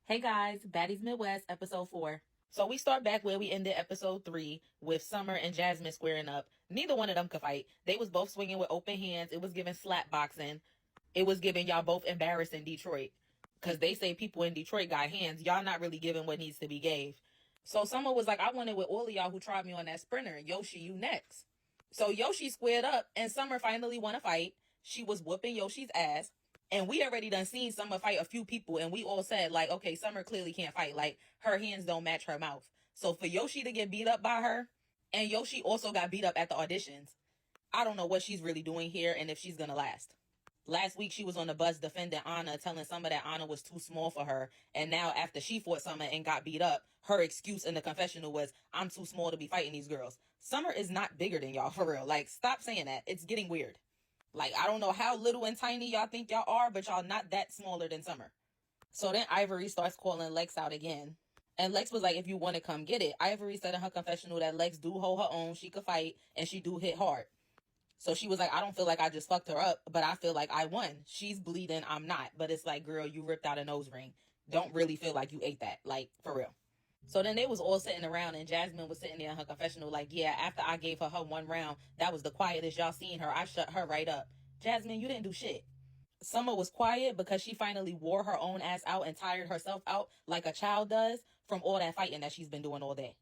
Hey guys, Baddies Midwest, episode 4. So we start back where we ended episode 3 with Summer and Jasmine squaring up. Neither one of them could fight. They was both swinging with open hands. It was giving slap boxing. It was giving y'all both embarrassed in Detroit. Because they say people in Detroit got hands. Y'all not really giving what needs to be gave. So Summer was like, I wanted with all of y'all who tried me on that sprinter. Yoshi, you next. So Yoshi squared up and Summer finally won a fight. She was whooping Yoshi's ass. And we already done seen Summer fight a few people, and we all said, like, okay, Summer clearly can't fight. Like, her hands don't match her mouth. So for Yoshi to get beat up by her, and Yoshi also got beat up at the auditions, I don't know what she's really doing here and if she's gonna last. Last week, she was on the bus defending Anna, telling Summer that Anna was too small for her. And now, after she fought Summer and got beat up, her excuse in the confessional was, I'm too small to be fighting these girls. Summer is not bigger than y'all, for real. Like, stop saying that. It's getting weird. Like, I don't know how little and tiny y'all think y'all are, but y'all not that smaller than Summer. So then Ivory starts calling Lex out again. And Lex was like, if you want to come get it. Ivory said in her confessional that Lex do hold her own, she could fight, and she do hit hard. So she was like, I don't feel like I just fucked her up, but I feel like I won. She's bleeding, I'm not. But it's like, girl, you ripped out a nose ring. Don't really feel like you ate that. Like, for real. So then they was all sitting around and Jasmine was sitting there in her confessional like, yeah, after I gave her one round, that was the quietest y'all seen her. I shut her right up. Jasmine, you didn't do shit. Summer was quiet because she finally wore her own ass out and tired herself out like a child does from all that fighting that she's been doing all day.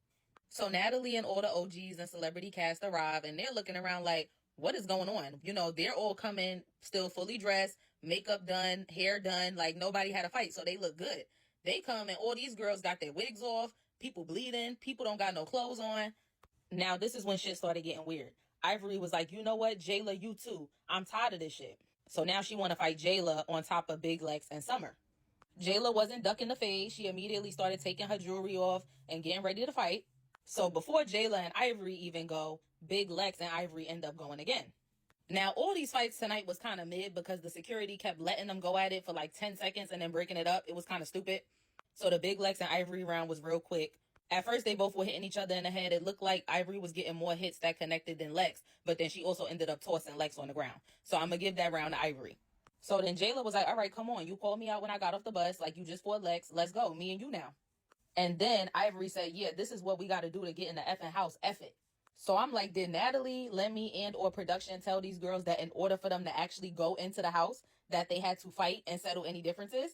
So Natalie and all the OGs and celebrity cast arrive and they're looking around like, what is going on? You know, they're all coming still fully dressed, makeup done, hair done, like nobody had a fight, so they look good. They come and all these girls got their wigs off, people bleeding, people don't got no clothes on. Now, this is when shit started getting weird. Ivory was like, you know what, Jayla, you too. I'm tired of this shit. So now she want to fight Jayla on top of Big Lex and Summer. Jayla wasn't ducking the fade. She immediately started taking her jewelry off and getting ready to fight. So before Jayla and Ivory even go, Big Lex and Ivory end up going again. Now, all these fights tonight was kind of mid because the security kept letting them go at it for like 10 seconds and then breaking it up. It was kind of stupid. So the Big Lex and Ivory round was real quick. At first, they both were hitting each other in the head. It looked like Ivory was getting more hits that connected than Lex, but then she also ended up tossing Lex on the ground. So I'm going to give that round to Ivory. So then Jayla was like, all right, come on. You called me out when I got off the bus. Like, you just fought Lex. Let's go. Me and you now. And then Ivory said, yeah, this is what we got to do to get in the effing house. Eff it. So I'm like, did Natalie, Lemmy, and or production tell these girls that in order for them to actually go into the house, that they had to fight and settle any differences?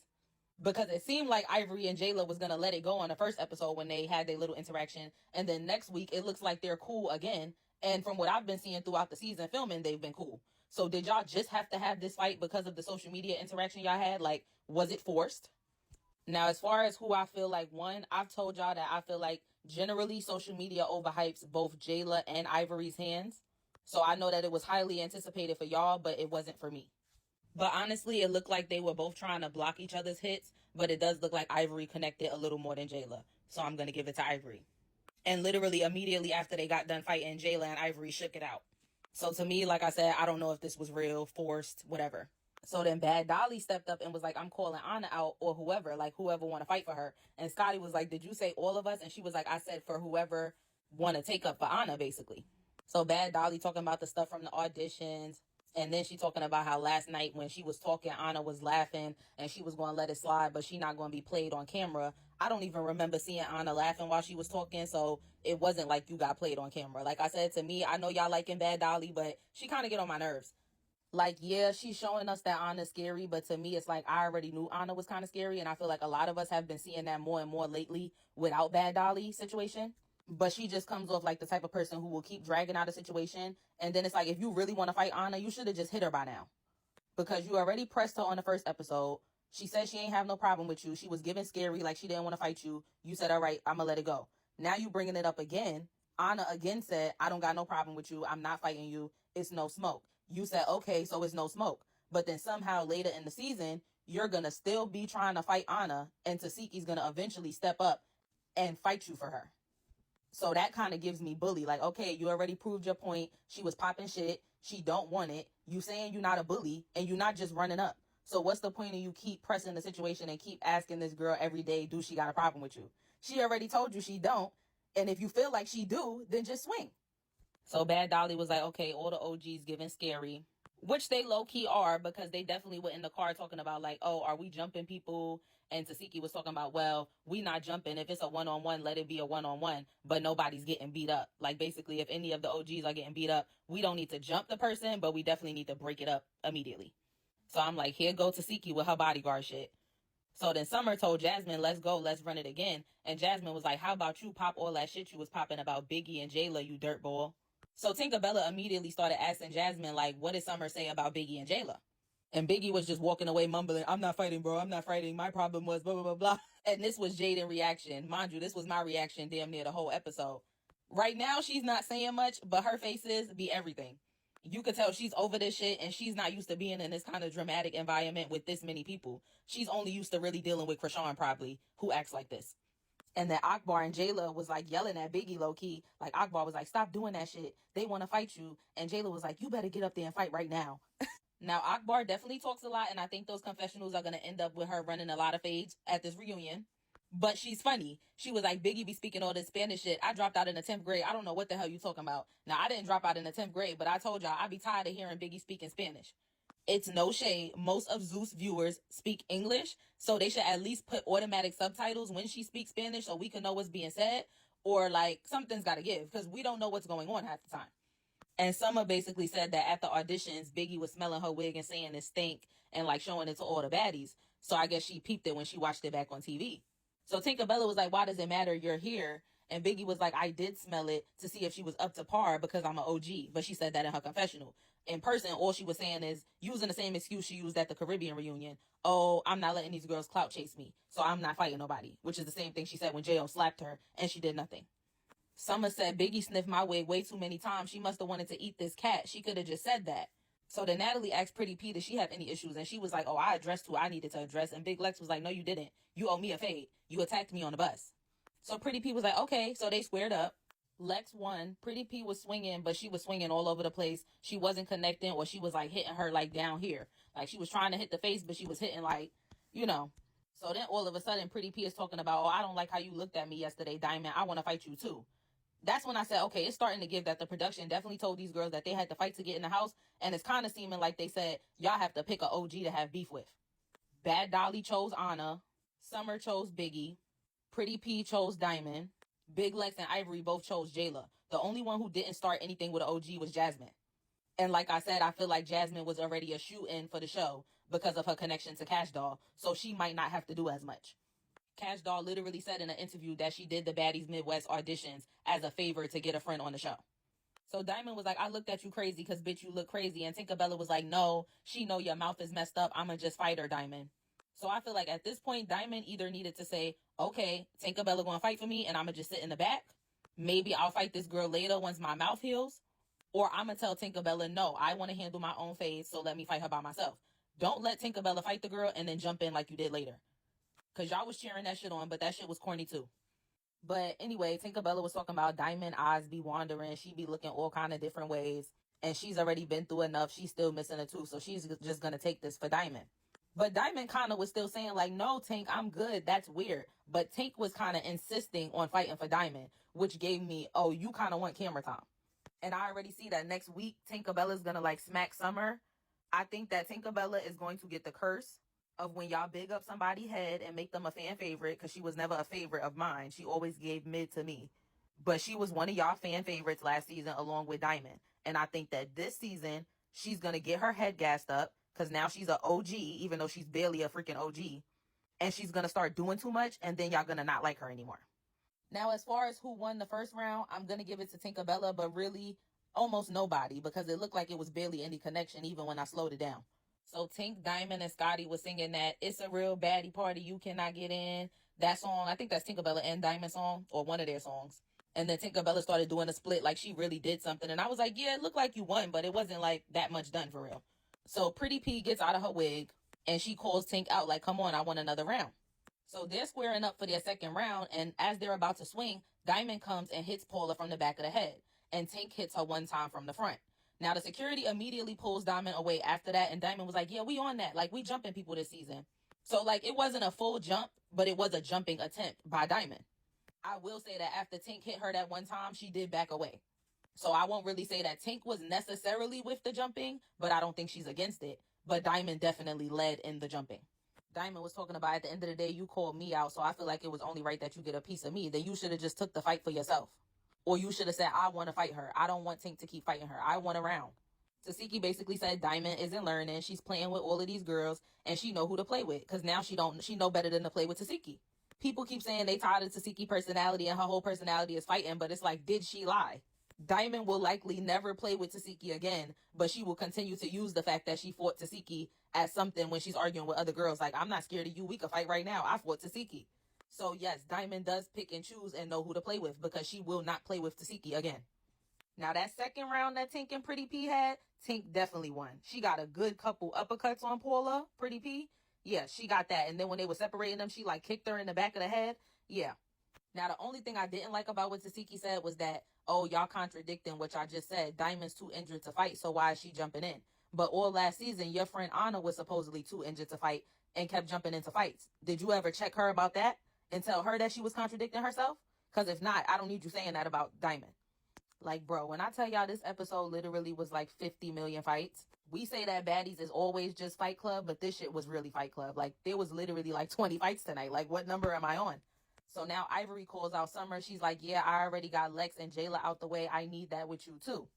Because it seemed like Ivory and Jayla was going to let it go on the first episode when they had their little interaction. And then next week, it looks like they're cool again. And from what I've been seeing throughout the season filming, they've been cool. So did y'all just have to have this fight because of the social media interaction y'all had? Like, was it forced? Now, as far as who I feel like won, I've told y'all that I feel like generally social media overhypes both Jayla and Ivory's hands. So I know that it was highly anticipated for y'all, but it wasn't for me. But honestly, it looked like they were both trying to block each other's hits, but it does look like Ivory connected a little more than Jayla. So I'm going to give it to Ivory. And literally immediately after they got done fighting, Jayla and Ivory shook it out. So to me, like I said, I don't know if this was real, forced, whatever. So then Bad Dolly stepped up and was like, I'm calling Anna out or whoever, like whoever want to fight for her. And Scotty was like, did you say all of us? And she was like, I said for whoever want to take up for Anna, basically. So Bad Dolly talking about the stuff from the auditions. And then she talking about how last night when she was talking, Anna was laughing and she was going to let it slide, but she not going to be played on camera. I don't even remember seeing Anna laughing while she was talking, so it wasn't like you got played on camera. Like I said, to me, I know y'all liking Bad Dolly, but she kind of get on my nerves. Like, yeah, she's showing us that Anna's scary, but to me, it's like I already knew Anna was kind of scary, and I feel like a lot of us have been seeing that more and more lately without Bad Dolly situation. But she just comes off like the type of person who will keep dragging out a situation. And then it's like, if you really want to fight Anna, you should have just hit her by now. Because you already pressed her on the first episode. She said she ain't have no problem with you. She was giving scary like she didn't want to fight you. You said, all right, I'm going to let it go. Now you bringing it up again. Anna again said, I don't got no problem with you. I'm not fighting you. It's no smoke. You said, okay, so it's no smoke. But then somehow later in the season, you're going to still be trying to fight Anna. And Taseki's going to eventually step up and fight you for her. So that kind of gives me bully. Like, okay, you already proved your point. She was popping shit. She don't want it. You saying you're not a bully and you're not just running up. So what's the point of you keep pressing the situation and keep asking this girl every day, do she got a problem with you? She already told you she don't. And if you feel like she do, then just swing. So Bad Dolly was like, okay, all the OGs giving scary, which they low key are because they definitely were in the car talking about like, oh, are we jumping people? And Tasiki was talking about, well, we not jumping. If it's a one-on-one, let it be a one-on-one, but nobody's getting beat up. Like, basically, if any of the OGs are getting beat up, we don't need to jump the person, but we definitely need to break it up immediately. So I'm like, here go Tasiki with her bodyguard shit. So then Summer told Jasmine, let's go, let's run it again. And Jasmine was like, how about you pop all that shit you was popping about Biggie and Jayla, you dirtball? So Tinkerbella immediately started asking Jasmine, like, what did Summer say about Biggie and Jayla? And Biggie was just walking away mumbling, I'm not fighting, bro. I'm not fighting. My problem was blah, blah, blah, blah. And this was Jaden reaction. Mind you, this was my reaction damn near the whole episode. Right now, she's not saying much, but her faces be everything. You could tell she's over this shit and she's not used to being in this kind of dramatic environment with this many people. She's only used to really dealing with Krishan probably, who acts like this. And then Akbar and Jayla was like yelling at Biggie low key. Like Akbar was like, stop doing that shit. They want to fight you. And Jayla was like, you better get up there and fight right now. Now, Akbar definitely talks a lot, and I think those confessionals are going to end up with her running a lot of fades at this reunion. But she's funny. She was like, Biggie be speaking all this Spanish shit. I dropped out in the 10th grade. I don't know what the hell you talking about. Now, I didn't drop out in the 10th grade, but I told y'all I be tired of hearing Biggie speaking Spanish. It's no shade. Most of Zeus viewers speak English, so they should at least put automatic subtitles when she speaks Spanish so we can know what's being said. Or, like, something's got to give, because we don't know what's going on half the time. And Summer basically said that at the auditions, Biggie was smelling her wig and saying it stink and like showing it to all the baddies. So I guess she peeped it when she watched it back on TV. So Tinkerbella was like, why does it matter? You're here. And Biggie was like, I did smell it to see if she was up to par because I'm an OG. But she said that in her confessional. In person, all she was saying is using the same excuse she used at the Caribbean reunion. Oh, I'm not letting these girls clout chase me, so I'm not fighting nobody. Which is the same thing she said when J.O. slapped her and she did nothing. Summer said Biggie sniffed my wig way too many times. She must have wanted to eat this cat. She could have just said that. So then Natalie asked Pretty P, did she have any issues? And she was like, oh, I addressed who I needed to address. And Big Lex was like, no, you didn't. You owe me a fade. You attacked me on the bus. So Pretty P was like, okay. So they squared up. Lex won. Pretty P was swinging, but she was swinging all over the place. She wasn't connecting, or she was like hitting her like down here. Like she was trying to hit the face, but she was hitting like, you know. So then all of a sudden Pretty P is talking about, oh, I don't like how you looked at me yesterday, Diamond. I want to fight you too. That's when I said, okay, it's starting to give that the production definitely told these girls that they had to fight to get in the house. And it's kind of seeming like they said, y'all have to pick an OG to have beef with. Bad Dolly chose Anna. Summer chose Biggie. Pretty P chose Diamond. Big Lex and Ivory both chose Jayla. The only one who didn't start anything with an OG was Jasmine. And like I said, I feel like Jasmine was already a shoe-in for the show because of her connection to Cash Doll. So she might not have to do as much. Cash Doll literally said in an interview that she did the Baddies Midwest auditions as a favor to get a friend on the show. So Diamond was like, I looked at you crazy because, bitch, you look crazy. And Tinkerbella was like, no, she know your mouth is messed up. I'ma just fight her, Diamond. So I feel like at this point, Diamond either needed to say, okay, Tinkerbella gonna fight for me and I'ma just sit in the back. Maybe I'll fight this girl later once my mouth heals. Or I'ma tell Tinkerbella, no, I want to handle my own phase, so let me fight her by myself. Don't let Tinkerbella fight the girl and then jump in like you did later. Because y'all was cheering that shit on, but that shit was corny too. But anyway, Tinkerbella was talking about Diamond eyes be wandering. She be looking all kind of different ways. And she's already been through enough. She's still missing a tooth. So she's just going to take this for Diamond. But Diamond kind of was still saying like, no, Tink, I'm good. That's weird. But Tink was kind of insisting on fighting for Diamond, which gave me, oh, you kind of want camera time. And I already see that next week, Tinkerbella's going to like smack Summer. I think that Tinkerbella is going to get the curse of when y'all big up somebody's head and make them a fan favorite, because she was never a favorite of mine. She always gave mid to me. But she was one of y'all fan favorites last season along with Diamond. And I think that this season, she's going to get her head gassed up because now she's an OG, even though she's barely a freaking OG. And she's going to start doing too much, and then y'all going to not like her anymore. Now, as far as who won the first round, I'm going to give it to Tinkerbella, but really almost nobody, because it looked like it was barely any connection even when I slowed it down. So Tink, Diamond, and Scotty was singing that It's a Real Baddie Party, You Cannot Get In. That song, I think that's Tinkerbella and Diamond song, or one of their songs. And then Tinkerbella started doing a split like she really did something. And I was like, yeah, it looked like you won, but it wasn't like that much done for real. So Pretty P gets out of her wig and she calls Tink out like, come on, I want another round. So they're squaring up for their second round. And as they're about to swing, Diamond comes and hits Paula from the back of the head. And Tink hits her one time from the front. Now, the security immediately pulls Diamond away after that. And Diamond was like, yeah, we on that. Like, we jumping people this season. So, like, it wasn't a full jump, but it was a jumping attempt by Diamond. I will say that after Tink hit her that one time, she did back away. So I won't really say that Tink was necessarily with the jumping, but I don't think she's against it. But Diamond definitely led in the jumping. Diamond was talking about, at the end of the day, you called me out, so I feel like it was only right that you get a piece of me. Then you should have just took the fight for yourself. Or you should have said, I want to fight her. I don't want Tink to keep fighting her. I want a round. Tasiki basically said Diamond isn't learning. She's playing with all of these girls, and she know who to play with, because now she know better than to play with Tasiki. People keep saying they tired of Tasiki personality and her whole personality is fighting, but it's like, did she lie? Diamond will likely never play with Tasiki again, but she will continue to use the fact that she fought Tasiki as something when she's arguing with other girls. Like, I'm not scared of you. We could fight right now. I fought Tasiki. So yes, Diamond does pick and choose and know who to play with, because she will not play with Tasiki again. Now that second round that Tink and Pretty P had, Tink definitely won. She got a good couple uppercuts on Paula, Pretty P. Yeah, she got that. And then when they were separating them, she like kicked her in the back of the head. Yeah. Now the only thing I didn't like about what Tasiki said was that, oh, y'all contradicting what y'all just said. Diamond's too injured to fight, so why is she jumping in? But all last season, your friend Anna was supposedly too injured to fight and kept jumping into fights. Did you ever check her about that and tell her that she was contradicting herself? Because if not, I don't need you saying that about Diamond. Like, bro, when I tell y'all this episode literally was like 50 million fights, we say that Baddies is always just Fight Club, but this shit was really Fight Club. Like, there was literally like 20 fights tonight. Like, what number am I on? So now Ivory calls out Summer. She's like, yeah, I already got Lex and Jayla out the way. I need that with you too.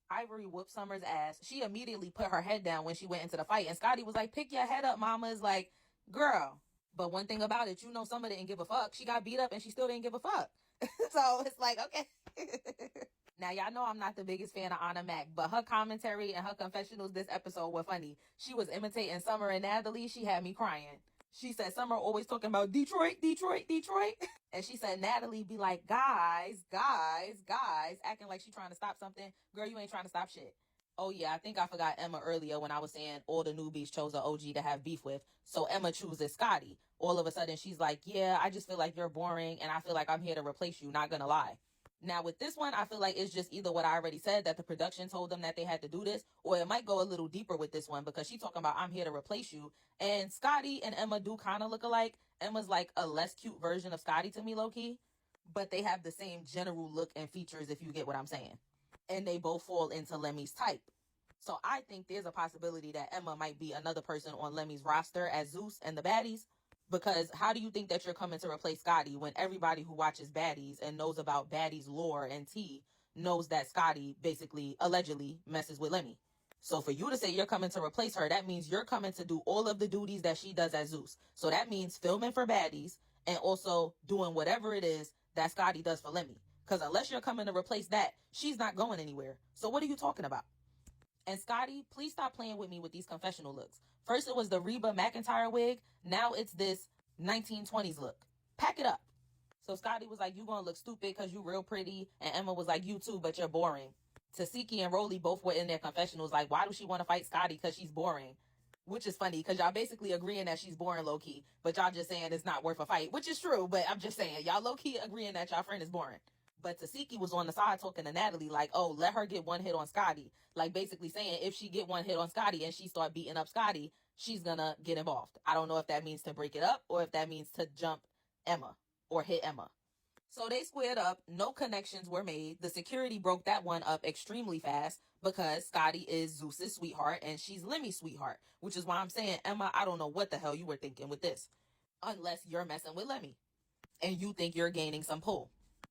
Ivory whooped Summer's ass. She immediately put her head down when she went into the fight. And Scotty was like, pick your head up, mama. Is like, girl. But one thing about it, Summer didn't give a fuck. She got beat up and she still didn't give a fuck. So it's like, okay. Now, y'all know I'm not the biggest fan of Anna Mac, but her commentary and her confessionals this episode were funny. She was imitating Summer and Natalie. She had me crying. She said Summer always talking about Detroit, Detroit, Detroit. And she said Natalie be like, guys, acting like she trying to stop something. Girl, you ain't trying to stop shit. Oh, yeah, I think I forgot Emma earlier when I was saying all the newbies chose an OG to have beef with. So Emma chooses Scotty. All of a sudden, she's like, yeah, I just feel like you're boring, and I feel like I'm here to replace you, not gonna lie. Now, with this one, I feel like it's just either what I already said, that the production told them that they had to do this, or it might go a little deeper with this one, because she's talking about, I'm here to replace you. And Scotty and Emma do kind of look alike. Emma's like a less cute version of Scotty to me, low-key. But they have the same general look and features, if you get what I'm saying. And they both fall into Lemmy's type. So I think there's a possibility that Emma might be another person on Lemmy's roster as Zeus and the Baddies. Because how do you think that you're coming to replace Scotty when everybody who watches Baddies and knows about Baddies lore and tea knows that Scotty basically, allegedly, messes with Lemmy? So for you to say you're coming to replace her, that means you're coming to do all of the duties that she does as Zeus. So that means filming for Baddies and also doing whatever it is that Scotty does for Lemmy. Because unless you're coming to replace that, she's not going anywhere. So what are you talking about? And Scotty, please stop playing with me with these confessional looks. First it was the Reba McEntire wig. Now it's this 1920s look. Pack it up. So Scotty was like, you gonna look stupid because you real pretty. And Emma was like, you too, but you're boring. Tasiki and Rolly both were in their confessionals like, why does she want to fight Scotty? Because she's boring. Which is funny because y'all basically agreeing that she's boring low-key. But y'all just saying it's not worth a fight. Which is true, but I'm just saying, y'all low-key agreeing that y'all friend is boring. But Tasiki was on the side talking to Natalie like, oh, let her get one hit on Scotty. Like basically saying if she get one hit on Scotty and she start beating up Scotty, she's gonna get involved. I don't know if that means to break it up or if that means to jump Emma or hit Emma. So they squared up. No connections were made. The security broke that one up extremely fast because Scotty is Zeus's sweetheart and she's Lemmy's sweetheart. Which is why I'm saying, Emma, I don't know what the hell you were thinking with this. Unless you're messing with Lemmy and you think you're gaining some pull.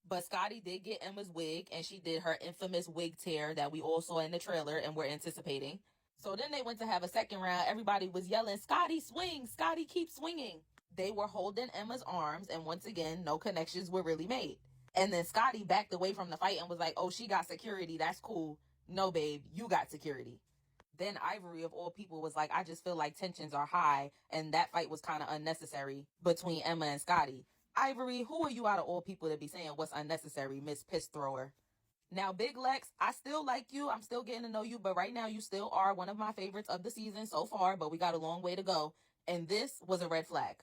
But Scotty did get Emma's wig, and she did her infamous wig tear that we all saw in the trailer and we're anticipating. So then they went to have a second round. Everybody was yelling, Scotty, swing! Scotty, keep swinging! They were holding Emma's arms, and once again, no connections were really made. And then Scotty backed away from the fight and was like, oh, she got security. That's cool. No, babe, you got security. Then Ivory, of all people, was like, I just feel like tensions are high, and that fight was kind of unnecessary between Emma and Scotty. Ivory, who are you out of all people to be saying what's unnecessary, Miss Piss Thrower? Now, Big Lex, I still like you. I'm still getting to know you, but right now you still are one of my favorites of the season so far, but we got a long way to go. And this was a red flag.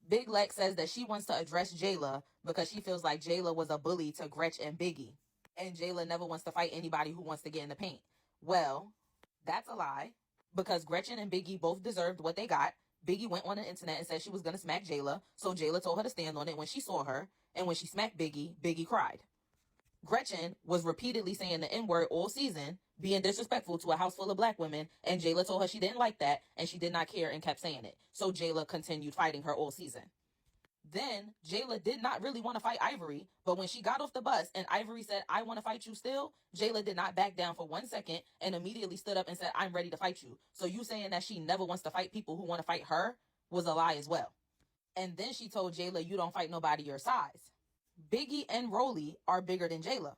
Big Lex says that she wants to address Jayla because she feels like Jayla was a bully to Gretch and Biggie. And Jayla never wants to fight anybody who wants to get in the paint. Well, that's a lie because Gretchen and Biggie both deserved what they got. Biggie went on the internet and said she was going to smack Jayla, so Jayla told her to stand on it when she saw her, and when she smacked Biggie, Biggie cried. Gretchen was repeatedly saying the N-word all season, being disrespectful to a house full of black women, and Jayla told her she didn't like that, and she did not care and kept saying it. So Jayla continued fighting her all season. Then Jayla did not really want to fight Ivory, but when she got off the bus and Ivory said, "I want to fight you still," Jayla did not back down for 1 second and immediately stood up and said, "I'm ready to fight you." So you saying that she never wants to fight people who want to fight her was a lie as well. And then she told Jayla, "You don't fight nobody your size." Biggie and Rolly are bigger than Jayla.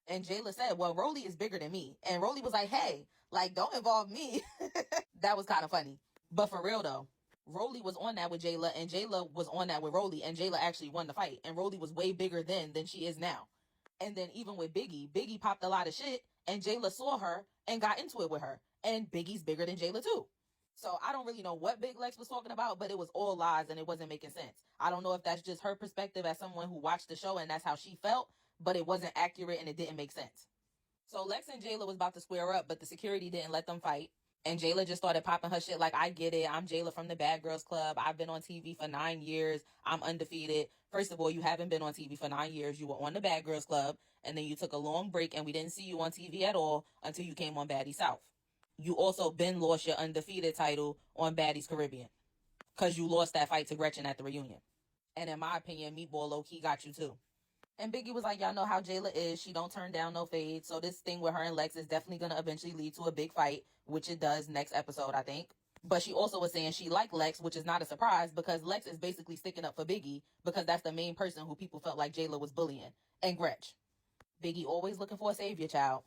And Jayla said, "Well, Rolly is bigger than me." And Rolly was like, "Hey, like, don't involve me." That was kind of funny. But for real though, Rolly was on that with Jayla, and Jayla was on that with Rolly, and Jayla actually won the fight. And Rolly was way bigger then than she is now. And then even with Biggie, Biggie popped a lot of shit, and Jayla saw her and got into it with her. And Biggie's bigger than Jayla too. So I don't really know what Big Lex was talking about, but it was all lies and it wasn't making sense. I don't know if that's just her perspective as someone who watched the show and that's how she felt, but it wasn't accurate and it didn't make sense. So Lex and Jayla was about to square up, but the security didn't let them fight. And Jayla just started popping her shit like, "I get it. I'm Jayla from the Bad Girls Club. I've been on TV for 9 years. I'm undefeated." First of all, you haven't been on TV for 9 years. You were on the Bad Girls Club, and then you took a long break, and we didn't see you on TV at all until you came on Baddies South. You also been lost your undefeated title on Baddies Caribbean because you lost that fight to Gretchen at the reunion. And in my opinion, Meatball low-key got you too. And Biggie was like, "Y'all know how Jayla is. She don't turn down no fade. So this thing with her and Lex is definitely going to eventually lead to a big fight," which it does next episode, I think. But she also was saying she liked Lex, which is not a surprise because Lex is basically sticking up for Biggie because that's the main person who people felt like Jayla was bullying. And Gretch. Biggie always looking for a savior, child.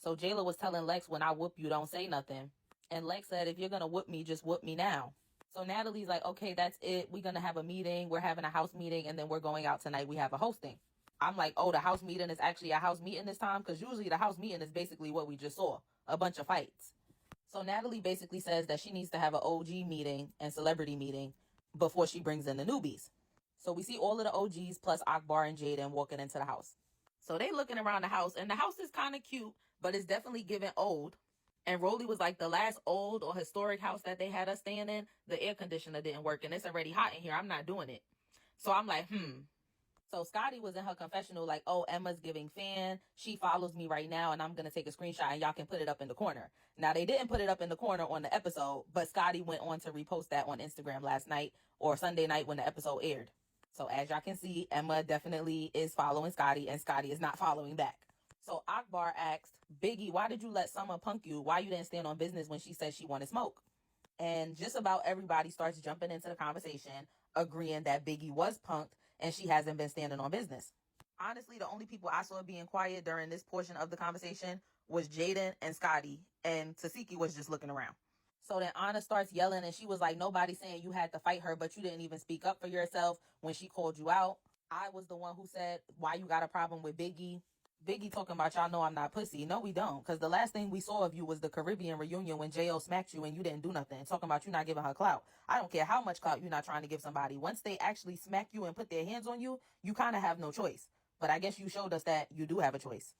So Jayla was telling Lex, "When I whoop you, don't say nothing." And Lex said, "If you're going to whoop me, just whoop me now." So Natalie's like, "Okay, that's it. We're going to have a meeting. We're having a house meeting, and then we're going out tonight. We have a hosting." I'm like, "Oh, the house meeting is actually a house meeting this time?" Because usually the house meeting is basically what we just saw, a bunch of fights. So Natalie basically says that she needs to have an OG meeting and celebrity meeting before she brings in the newbies. So we see all of the OGs plus Akbar and Jaden walking into the house. So they looking around the house, and the house is kind of cute, but it's definitely giving old. And Rolly was like, "The last old or historic house that they had us staying in, the air conditioner didn't work, and it's already hot in here. I'm not doing it." So I'm like, So Scotty was in her confessional like, "Oh, Emma's giving fan. She follows me right now, and I'm going to take a screenshot, and y'all can put it up in the corner." Now, they didn't put it up in the corner on the episode, but Scotty went on to repost that on Instagram last night or Sunday night when the episode aired. So as y'all can see, Emma definitely is following Scotty, and Scotty is not following back. So Akbar asked, "Biggie, why did you let Summer punk you? Why you didn't stand on business when she said she wanted smoke?" And just about everybody starts jumping into the conversation, agreeing that Biggie was punked and she hasn't been standing on business. Honestly, the only people I saw being quiet during this portion of the conversation was Jaden and Scotty, and Tasiki was just looking around. So then Anna starts yelling, and she was like, "Nobody's saying you had to fight her, but you didn't even speak up for yourself when she called you out. I was the one who said why you got a problem with Biggie." Biggie talking about, "Y'all know I'm not pussy." No, we don't. Because the last thing we saw of you was the Caribbean reunion when J.O. smacked you and you didn't do nothing. Talking about you not giving her clout. I don't care how much clout you're not trying to give somebody. Once they actually smack you and put their hands on you, you kind of have no choice. But I guess you showed us that you do have a choice.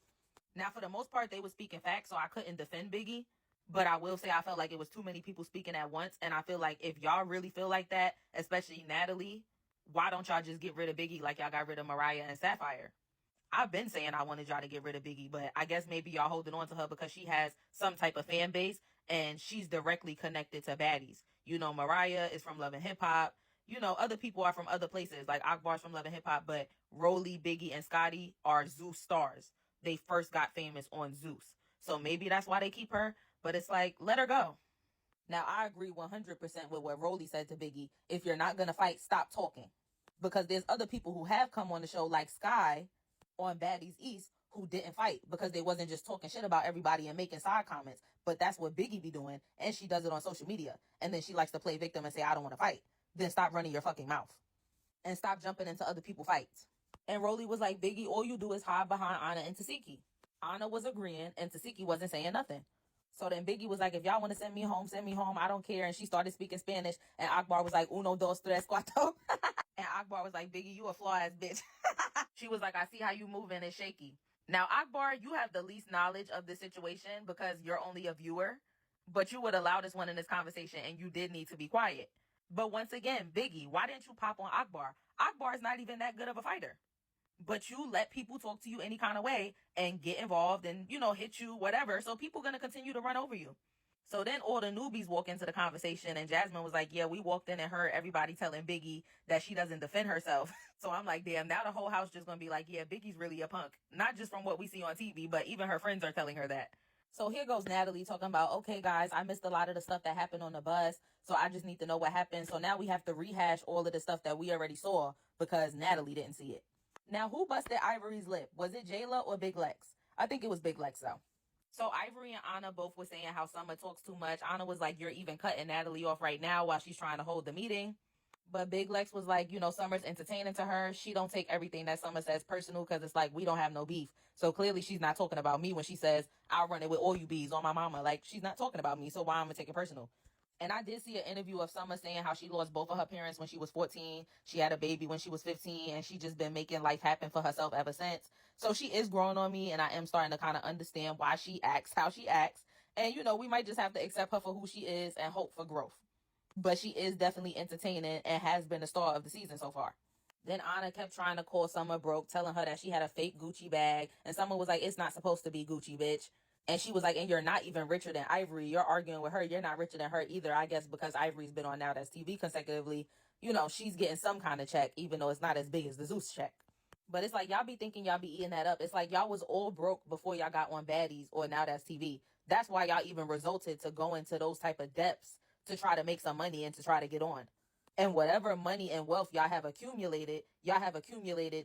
Now, for the most part, they were speaking facts, so I couldn't defend Biggie. But I will say I felt like it was too many people speaking at once. And I feel like if y'all really feel like that, especially Natalie, why don't y'all just get rid of Biggie like y'all got rid of Mariah and Sapphire? I've been saying I wanted y'all to get rid of Biggie, but I guess maybe y'all holding on to her because she has some type of fan base and she's directly connected to Baddies. You know, Mariah is from Love and Hip Hop. You know, other people are from other places, like Akbar's from Love and Hip Hop, but Rolly, Biggie, and Scotty are Zeus stars. They first got famous on Zeus. So maybe that's why they keep her, but it's like, let her go. Now, I agree 100% with what Rolly said to Biggie. If you're not going to fight, stop talking. Because there's other people who have come on the show, like Sky on Baddies East, who didn't fight because they wasn't just talking shit about everybody and making side comments. But that's what Biggie be doing, and she does it on social media. And then she likes to play victim and say, "I don't want to fight." Then stop running your fucking mouth. And stop jumping into other people's fights. And Rolly was like, "Biggie, all you do is hide behind Anna and Tasiki." Anna was agreeing, and Tasiki wasn't saying nothing. So then Biggie was like, "If y'all want to send me home, send me home. I don't care." And she started speaking Spanish. And Akbar was like, "Uno, dos, tres, cuatro." And Akbar was like, "Biggie, you a flaw-ass bitch." She was like, "I see how you moving. It's shaky." Now, Akbar, you have the least knowledge of the situation because you're only a viewer. But you would allow this one in this conversation, and you did need to be quiet. But once again, Biggie, why didn't you pop on Akbar? Akbar is not even that good of a fighter. but you let people talk to you any kind of way and get involved and, hit you, whatever. So people going to continue to run over you. So then all the newbies walk into the conversation, and Jasmine was like, yeah, we walked in and heard everybody telling Biggie that she doesn't defend herself. So I'm like, damn, now the whole house just going to be like, yeah, Biggie's really a punk. Not just from what we see on TV, but even her friends are telling her that. So here goes Natalie talking about, okay, guys, I missed a lot of the stuff that happened on the bus, so I just need to know what happened. So now we have to rehash all of the stuff that we already saw because Natalie didn't see it. Now, who busted Ivory's lip? Was it Jayla or Big Lex? I think it was Big Lex, though. So Ivory and Anna both were saying how Summer talks too much. Anna was like, you're even cutting Natalie off right now while she's trying to hold the meeting. But Big Lex was like, Summer's entertaining to her. She don't take everything that Summer says personal because it's like, we don't have no beef. So clearly she's not talking about me when she says, I'll run it with all you bees on my mama. Like, she's not talking about me, so why I'm going to take it personal? And I did see an interview of Summer saying how she lost both of her parents when she was 14. She had a baby when she was 15, and she just been making life happen for herself ever since. So she is growing on me, and I am starting to kind of understand why she acts how she acts. And, we might just have to accept her for who she is and hope for growth. But she is definitely entertaining and has been the star of the season so far. Then Anna kept trying to call Summer broke, telling her that she had a fake Gucci bag. And Summer was like, it's not supposed to be Gucci, bitch. And she was like, and you're not even richer than Ivory. You're arguing with her. You're not richer than her either. I guess because Ivory's been on Now That's TV consecutively, she's getting some kind of check, even though it's not as big as the Zeus check. But it's like, y'all be thinking y'all be eating that up. It's like y'all was all broke before y'all got on Baddies or Now That's TV. That's why y'all even resulted to go into those type of depths to try to make some money and to try to get on. And whatever money and wealth y'all have accumulated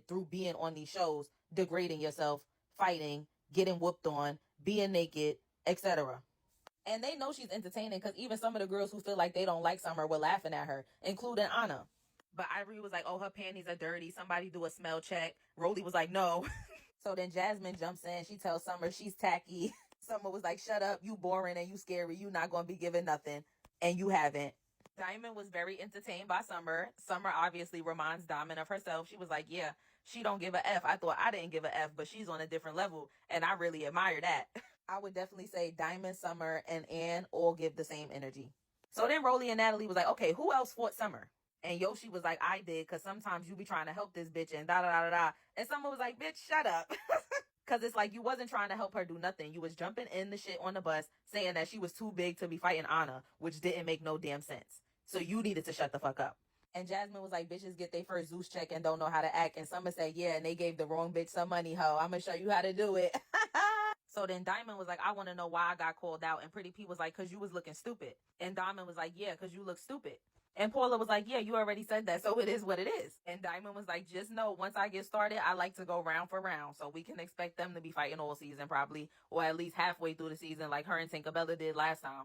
through being on these shows, degrading yourself, fighting, getting whooped on, being naked, etc. And they know she's entertaining because even some of the girls who feel like they don't like Summer were laughing at her, including Anna. But Ivory was like, oh, her panties are dirty. Somebody do a smell check. Rolly was like, no. So then Jasmine jumps in. She tells Summer she's tacky. Summer was like, shut up. You boring and you scary. You not going to be giving nothing. And you haven't. Diamond was very entertained by Summer. Summer obviously reminds Diamond of herself. She was like, yeah, she don't give a F. I thought I didn't give a F, but she's on a different level. And I really admire that. I would definitely say Diamond, Summer, and Ann all give the same energy. So then Rolly and Natalie was like, okay, who else fought Summer? And Yoshi was like, I did, because sometimes you be trying to help this bitch and da-da-da-da-da. And Summer was like, bitch, shut up. Because it's like you wasn't trying to help her do nothing. You was jumping in the shit on the bus saying that she was too big to be fighting Anna, which didn't make no damn sense. So you needed to shut the fuck up. And Jasmine was like, bitches get their first Zeus check and don't know how to act. And Summer said, yeah, and they gave the wrong bitch some money, ho. I'm going to show you how to do it. So then Diamond was like, I want to know why I got called out. And Pretty P was like, because you was looking stupid. And Diamond was like, yeah, because you look stupid. And Paula was like, yeah, you already said that, so it is what it is. And Diamond was like, just know, once I get started, I like to go round for round. So we can expect them to be fighting all season probably, or at least halfway through the season like her and Tinkerbella did last time.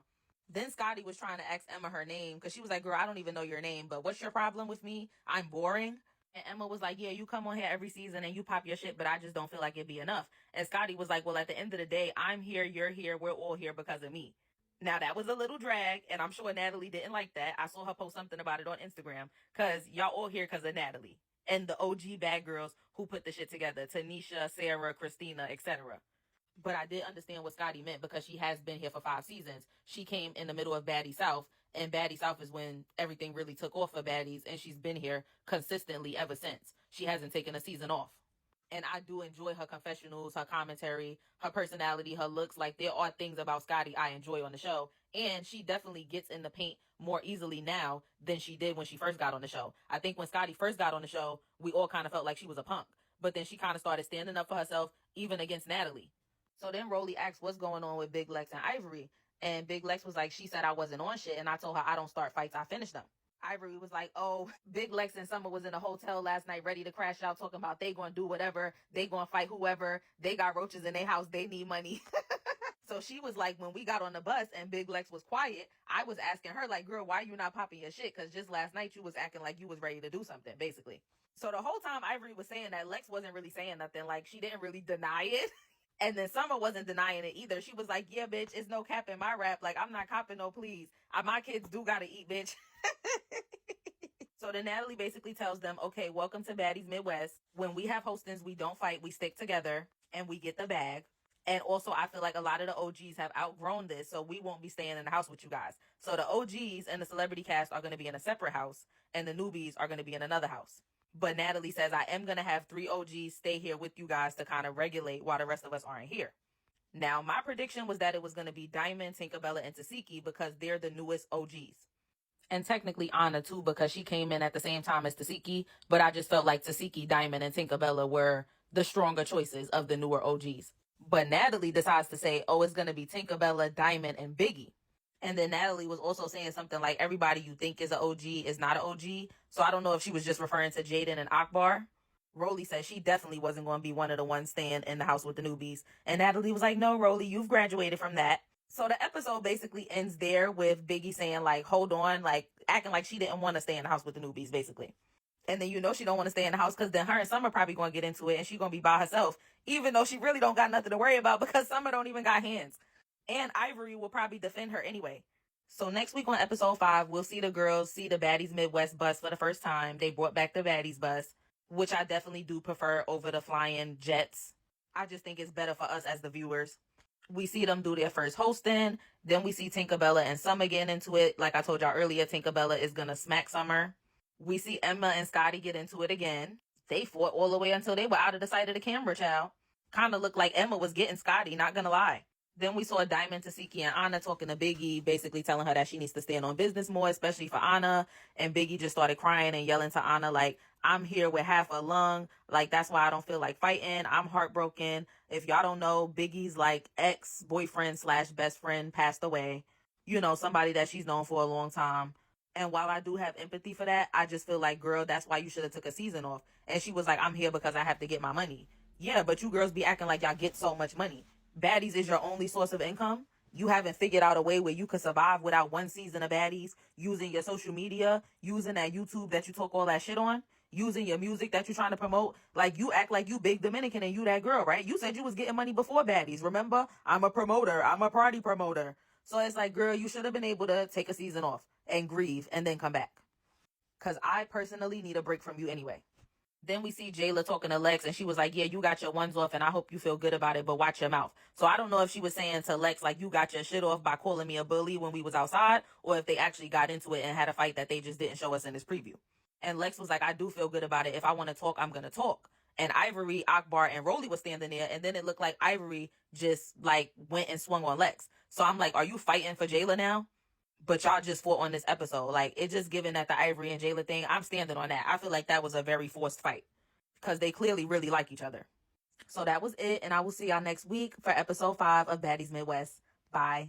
Then Scotty was trying to ask Emma her name because she was like, girl, I don't even know your name, but what's your problem with me? I'm boring. And Emma was like, yeah, you come on here every season and you pop your shit, but I just don't feel like it'd be enough. And Scotty was like, well, at the end of the day, I'm here, you're here, we're all here because of me. Now, that was a little drag, and I'm sure Natalie didn't like that. I saw her post something about it on Instagram, because y'all all here because of Natalie and the OG bad girls who put the shit together, Tanisha, Sarah, Christina, etc. But I did understand what Scotty meant because she has been here for 5 seasons. She came in the middle of Baddie South, and Baddie South is when everything really took off for Baddies, and she's been here consistently ever since. She hasn't taken a season off. And I do enjoy her confessionals, her commentary, her personality, her looks. Like, there are things about Scotty I enjoy on the show. And she definitely gets in the paint more easily now than she did when she first got on the show. I think when Scotty first got on the show, we all kind of felt like she was a punk. But then she kind of started standing up for herself, even against Natalie. So then Rolly asked what's going on with Big Lex and Ivory. And Big Lex was like, she said I wasn't on shit. And I told her I don't start fights, I finish them. Ivory was like, oh, Big Lex and Summer was in a hotel last night ready to crash out, talking about they gonna do whatever, they gonna fight whoever, they got roaches in their house, they need money. So she was like, when we got on the bus and Big Lex was quiet, I was asking her, like, girl, why you not popping your shit? Because just last night you was acting like you was ready to do something, basically. So the whole time Ivory was saying that, Lex wasn't really saying nothing. Like, she didn't really deny it. And then Summer wasn't denying it either. She was like, yeah, bitch, it's no cap in my rap. Like, I'm not copping no please. My kids do gotta eat, bitch. So then Natalie basically tells them, okay, welcome to Baddies Midwest. When we have hostings, we don't fight. We stick together and we get the bag. And also, I feel like a lot of the OGs have outgrown this, so we won't be staying in the house with you guys. So the OGs and the celebrity cast are going to be in a separate house, and the newbies are going to be in another house. But Natalie says, I am going to have 3 OGs stay here with you guys to kind of regulate while the rest of us aren't here. Now, my prediction was that it was going to be Diamond, Tinkerbella, and Tasiki because they're the newest OGs. And technically Anna too, because she came in at the same time as Tasiki. But I just felt like Tasiki, Diamond, and Tinkerbella were the stronger choices of the newer OGs. But Natalie decides to say, oh, it's going to be Tinkerbella, Diamond, and Biggie. And then Natalie was also saying something like, everybody you think is an OG is not an OG. So I don't know if she was just referring to Jaden and Akbar. Rolly said she definitely wasn't going to be one of the ones staying in the house with the newbies. And Natalie was like, no, Rolly, you've graduated from that. So the episode basically ends there with Biggie saying, like, hold on, like, acting like she didn't want to stay in the house with the newbies, basically. And then she don't want to stay in the house because then her and Summer probably going to get into it and she going to be by herself, even though she really don't got nothing to worry about because Summer don't even got hands. And Ivory will probably defend her anyway. So next week on episode 5, we'll see the girls see the Baddies Midwest bus for the first time. They brought back the Baddies bus, which I definitely do prefer over the flying jets. I just think it's better for us as the viewers. We see them do their first hosting. Then we see Tinkerbella and Summer getting into it. Like I told y'all earlier, Tinkerbella is going to smack Summer. We see Emma and Scotty get into it again. They fought all the way until they were out of the sight of the camera, child. Kind of looked like Emma was getting Scotty, not going to lie. Then we saw Diamond, Tasiki, and Anna talking to Biggie, basically telling her that she needs to stand on business more, especially for Anna. And Biggie just started crying and yelling to Anna, like, I'm here with half a lung. Like, that's why I don't feel like fighting. I'm heartbroken. If y'all don't know, Biggie's, like, ex-boyfriend / best friend passed away. Somebody that she's known for a long time. And while I do have empathy for that, I just feel like, girl, that's why you should have took a season off. And she was like, I'm here because I have to get my money. Yeah, but you girls be acting like y'all get so much money. Baddies is your only source of income. You haven't figured out a way where you could survive without one season of Baddies, using your social media, using that YouTube that you talk all that shit on, using your music that you're trying to promote. Like, you act like you big Dominican and you that girl, right? You said you was getting money before Baddies, remember? I'm a promoter. I'm a party promoter. So it's like, girl, you should have been able to take a season off and grieve and then come back. Because I personally need a break from you anyway. Then we see Jayla talking to Lex, and she was like, yeah, you got your ones off, and I hope you feel good about it, but watch your mouth. So I don't know if she was saying to Lex, like, you got your shit off by calling me a bully when we was outside, or if they actually got into it and had a fight that they just didn't show us in this preview. And Lex was like, I do feel good about it. If I want to talk, I'm going to talk. And Ivory, Akbar, and Rolly was standing there, and then it looked like Ivory just, like, went and swung on Lex. So I'm like, are you fighting for Jayla now? But y'all just fought on this episode. Like, it just given that the Ivory and Jayla thing, I'm standing on that. I feel like that was a very forced fight because they clearly really like each other. So that was it, and I will see y'all next week for episode 5 of Baddies Midwest. Bye.